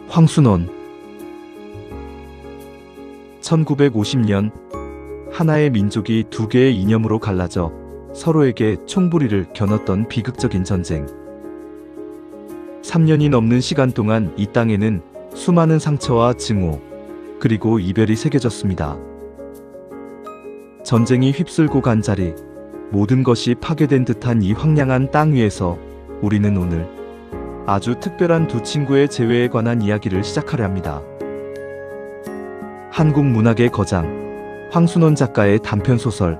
황순원. 1950년 하나의 민족이 두 개의 이념으로 갈라져 서로에게 총부리를 겨눴던 비극적인 전쟁. 3년이 넘는 시간 동안 이 땅에는 수많은 상처와 증오, 그리고 이별이 새겨졌습니다. 전쟁이 휩쓸고 간 자리, 모든 것이 파괴된 듯한 이 황량한 땅 위에서 우리는 오늘 아주 특별한 두 친구의 재회에 관한 이야기를 시작하려 합니다. 한국 문학의 거장 황순원 작가의 단편소설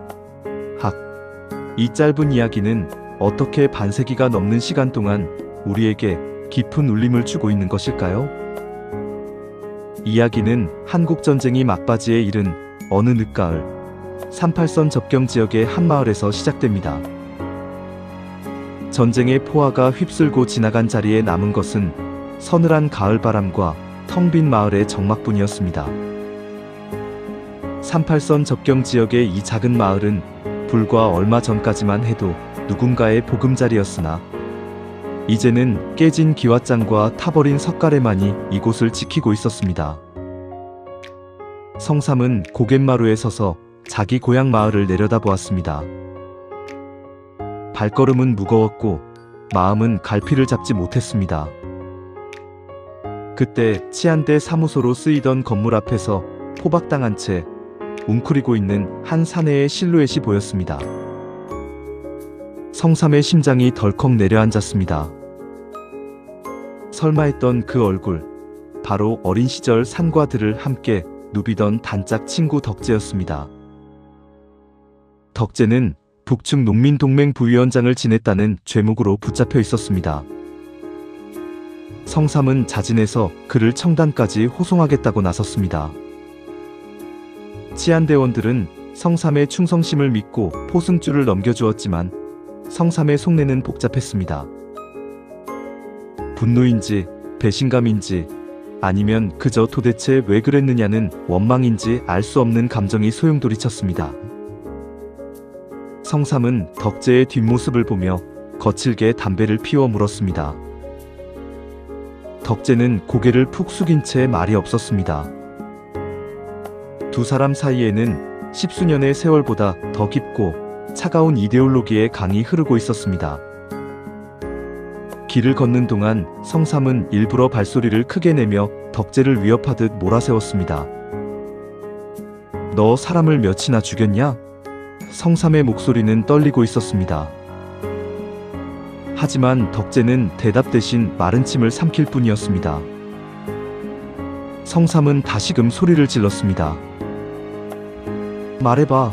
이 짧은 이야기는 어떻게 반세기가 넘는 시간 동안 우리에게 깊은 울림을 주고 있는 것일까요? 이야기는 한국전쟁이 막바지에 이른 어느 늦가을 38선 접경 지역의 한 마을에서 시작됩니다. 전쟁의 포화가 휩쓸고 지나간 자리에 남은 것은 서늘한 가을바람과 텅 빈 마을의 적막뿐이었습니다. 38선 접경 지역의 이 작은 마을은 불과 얼마 전까지만 해도 누군가의 보금자리였으나 이제는 깨진 기왓장과 타버린 석가래만이 이곳을 지키고 있었습니다. 성삼은 고갯마루에 서서 자기 고향 마을을 내려다보았습니다. 발걸음은 무거웠고 마음은 갈피를 잡지 못했습니다. 그때 치안대 사무소로 쓰이던 건물 앞에서 포박당한 채 웅크리고 있는 한 사내의 실루엣이 보였습니다. 성삼의 심장이 덜컥 내려앉았습니다. 설마 했던 그 얼굴, 바로 어린 시절 산과 들을 함께 누비던 단짝 친구 덕재였습니다. 덕재는 북측 농민동맹 부위원장을 지냈다는 죄목으로 붙잡혀 있었습니다. 성삼은 자진해서 그를 청단까지 호송하겠다고 나섰습니다. 치안대원들은 성삼의 충성심을 믿고 포승줄을 넘겨주었지만 성삼의 속내는 복잡했습니다. 분노인지 배신감인지 아니면 그저 도대체 왜 그랬느냐는 원망인지 알 수 없는 감정이 소용돌이쳤습니다. 성삼은 덕재의 뒷모습을 보며 거칠게 담배를 피워 물었습니다. 덕재는 고개를 푹 숙인 채 말이 없었습니다. 두 사람 사이에는 십수년의 세월보다 더 깊고 차가운 이데올로기의 강이 흐르고 있었습니다. 길을 걷는 동안 성삼은 일부러 발소리를 크게 내며 덕재를 위협하듯 몰아세웠습니다. 너 사람을 몇이나 죽였냐? 성삼의 목소리는 떨리고 있었습니다. 하지만 덕재는 대답 대신 마른 침을 삼킬 뿐이었습니다. 성삼은 다시금 소리를 질렀습니다. 말해봐.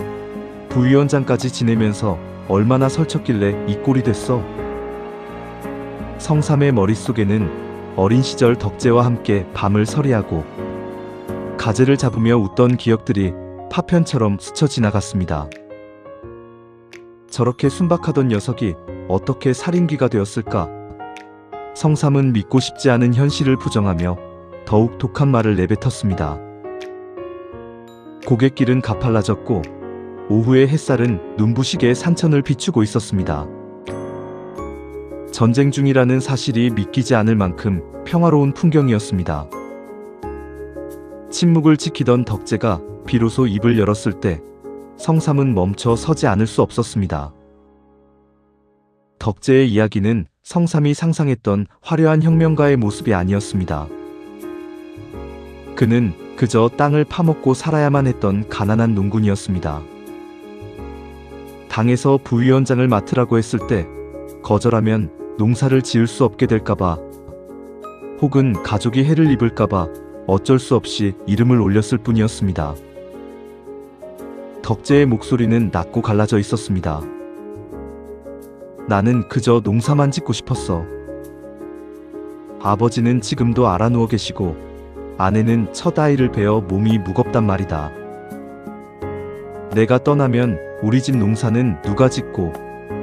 부위원장까지 지내면서 얼마나 설쳤길래 이 꼴이 됐어? 성삼의 머릿속에는 어린 시절 덕재와 함께 밤을 서리하고 가재를 잡으며 웃던 기억들이 파편처럼 스쳐 지나갔습니다. 저렇게 순박하던 녀석이 어떻게 살인귀가 되었을까? 성삼은 믿고 싶지 않은 현실을 부정하며 더욱 독한 말을 내뱉었습니다. 고갯길은 가팔라졌고 오후의 햇살은 눈부시게 산천을 비추고 있었습니다. 전쟁 중이라는 사실이 믿기지 않을 만큼 평화로운 풍경이었습니다. 침묵을 지키던 덕재가 비로소 입을 열었을 때 성삼은 멈춰 서지 않을 수 없었습니다. 덕재의 이야기는 성삼이 상상했던 화려한 혁명가의 모습이 아니었습니다. 그는 그저 땅을 파먹고 살아야만 했던 가난한 농군이었습니다. 당에서 부위원장을 맡으라고 했을 때 거절하면 농사를 지을 수 없게 될까봐 혹은 가족이 해를 입을까봐 어쩔 수 없이 이름을 올렸을 뿐이었습니다. 덕재의 목소리는 낮고 갈라져 있었습니다. 나는 그저 농사만 짓고 싶었어. 아버지는 지금도 알아 누워 계시고 아내는 첫 아이를 베어 몸이 무겁단 말이다. 내가 떠나면 우리 집 농사는 누가 짓고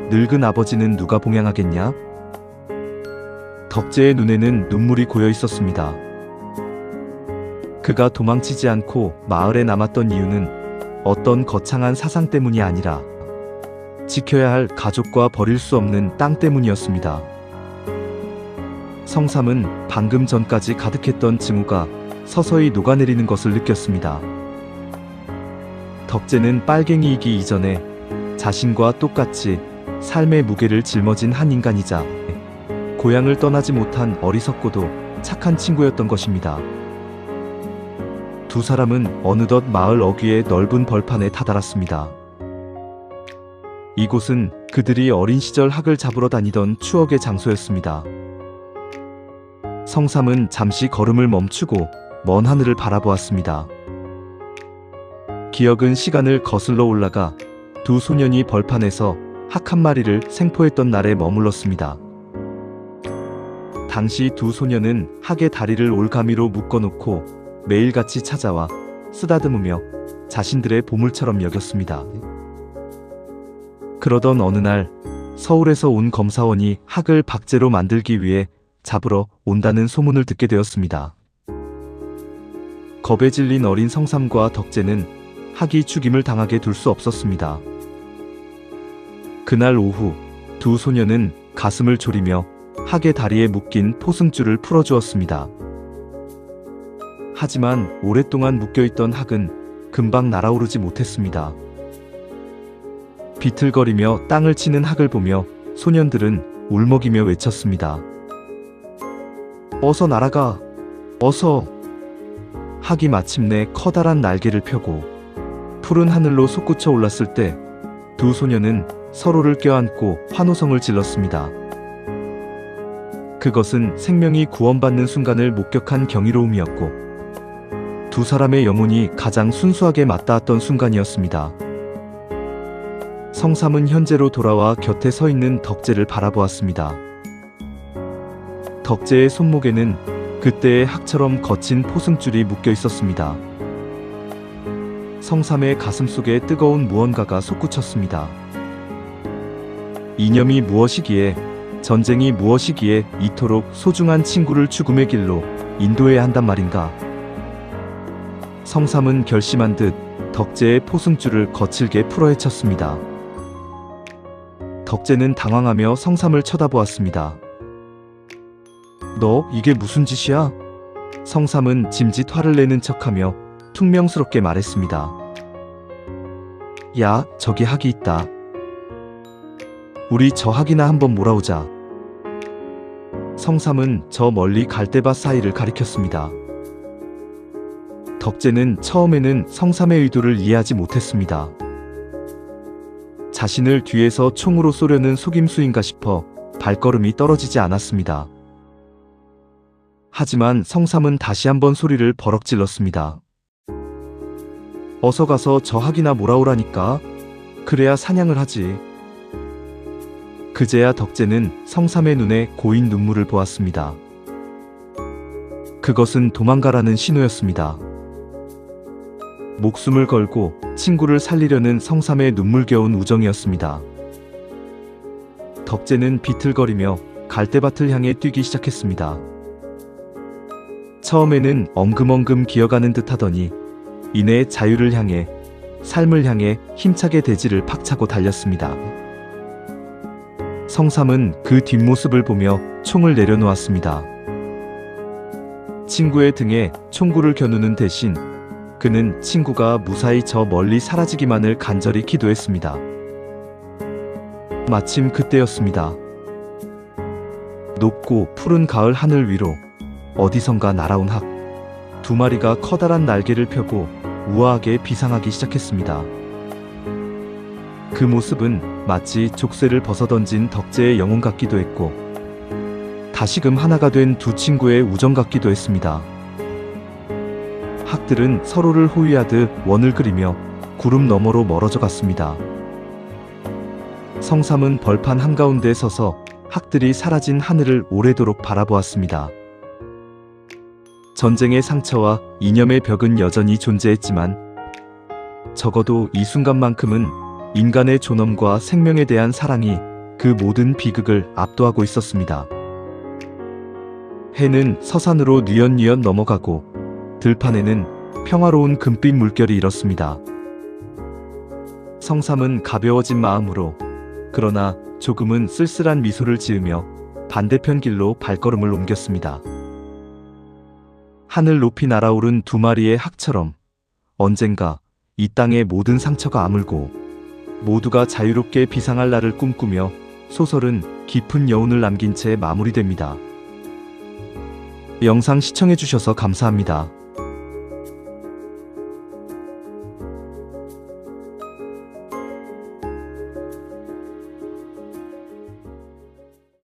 늙은 아버지는 누가 봉양하겠냐? 덕재의 눈에는 눈물이 고여 있었습니다. 그가 도망치지 않고 마을에 남았던 이유는 어떤 거창한 사상 때문이 아니라 지켜야 할 가족과 버릴 수 없는 땅 때문이었습니다. 성삼은 방금 전까지 가득했던 증오가 서서히 녹아내리는 것을 느꼈습니다. 덕재는 빨갱이이기 이전에 자신과 똑같이 삶의 무게를 짊어진 한 인간이자 고향을 떠나지 못한 어리석고도 착한 친구였던 것입니다. 두 사람은 어느덧 마을 어귀의 넓은 벌판에 다다랐습니다. 이곳은 그들이 어린 시절 학을 잡으러 다니던 추억의 장소였습니다. 성삼은 잠시 걸음을 멈추고 먼 하늘을 바라보았습니다. 기억은 시간을 거슬러 올라가 두 소년이 벌판에서 학 한 마리를 생포했던 날에 머물렀습니다. 당시 두 소년은 학의 다리를 올가미로 묶어놓고 매일같이 찾아와 쓰다듬으며 자신들의 보물처럼 여겼습니다. 그러던 어느 날 서울에서 온 검사원이 학을 박제로 만들기 위해 잡으러 온다는 소문을 듣게 되었습니다. 겁에 질린 어린 성삼과 덕재는 학이 죽임을 당하게 둘 수 없었습니다. 그날 오후 두 소년은 가슴을 졸이며 학의 다리에 묶인 포승줄을 풀어주었습니다. 하지만 오랫동안 묶여있던 학은 금방 날아오르지 못했습니다. 비틀거리며 땅을 치는 학을 보며 소년들은 울먹이며 외쳤습니다. 어서 날아가! 어서! 학이 마침내 커다란 날개를 펴고 푸른 하늘로 솟구쳐 올랐을 때 두 소년은 서로를 껴안고 환호성을 질렀습니다. 그것은 생명이 구원받는 순간을 목격한 경이로움이었고 두 사람의 영혼이 가장 순수하게 맞닿았던 순간이었습니다. 성삼은 현재로 돌아와 곁에 서 있는 덕재를 바라보았습니다. 덕재의 손목에는 그때의 학처럼 거친 포승줄이 묶여 있었습니다. 성삼의 가슴속에 뜨거운 무언가가 솟구쳤습니다. 이념이 무엇이기에, 전쟁이 무엇이기에 이토록 소중한 친구를 죽음의 길로 인도해야 한단 말인가. 성삼은 결심한 듯 덕재의 포승줄을 거칠게 풀어헤쳤습니다. 덕재는 당황하며 성삼을 쳐다보았습니다. 너 이게 무슨 짓이야? 성삼은 짐짓 화를 내는 척하며 퉁명스럽게 말했습니다. 야, 저기 학이 있다. 우리 저 학이나 한번 몰아오자. 성삼은 저 멀리 갈대밭 사이를 가리켰습니다. 덕재는 처음에는 성삼의 의도를 이해하지 못했습니다. 자신을 뒤에서 총으로 쏘려는 속임수인가 싶어 발걸음이 떨어지지 않았습니다. 하지만 성삼은 다시 한번 소리를 버럭 질렀습니다. 어서 가서 저 학이나 몰아오라니까. 그래야 사냥을 하지. 그제야 덕재는 성삼의 눈에 고인 눈물을 보았습니다. 그것은 도망가라는 신호였습니다. 목숨을 걸고 친구를 살리려는 성삼의 눈물겨운 우정이었습니다. 덕재는 비틀거리며 갈대밭을 향해 뛰기 시작했습니다. 처음에는 엉금엉금 기어가는 듯 하더니 이내 자유를 향해, 삶을 향해 힘차게 대지를 팍차고 달렸습니다. 성삼은 그 뒷모습을 보며 총을 내려놓았습니다. 친구의 등에 총구를 겨누는 대신 그는 친구가 무사히 저 멀리 사라지기만을 간절히 기도했습니다. 마침 그때였습니다. 높고 푸른 가을 하늘 위로 어디선가 날아온 학. 두 마리가 커다란 날개를 펴고 우아하게 비상하기 시작했습니다. 그 모습은 마치 족쇄를 벗어던진 덕재의 영혼 같기도 했고 다시금 하나가 된 두 친구의 우정 같기도 했습니다. 학들은 서로를 호위하듯 원을 그리며 구름 너머로 멀어져 갔습니다. 성삼은 벌판 한가운데 서서 학들이 사라진 하늘을 오래도록 바라보았습니다. 전쟁의 상처와 이념의 벽은 여전히 존재했지만 적어도 이 순간만큼은 인간의 존엄과 생명에 대한 사랑이 그 모든 비극을 압도하고 있었습니다. 해는 서산으로 뉘엿뉘엿 넘어가고 들판에는 평화로운 금빛 물결이 일었습니다. 성삼은 가벼워진 마음으로, 그러나 조금은 쓸쓸한 미소를 지으며 반대편 길로 발걸음을 옮겼습니다. 하늘 높이 날아오른 두 마리의 학처럼 언젠가 이 땅의 모든 상처가 아물고 모두가 자유롭게 비상할 날을 꿈꾸며 소설은 깊은 여운을 남긴 채 마무리됩니다. 영상 시청해주셔서 감사합니다.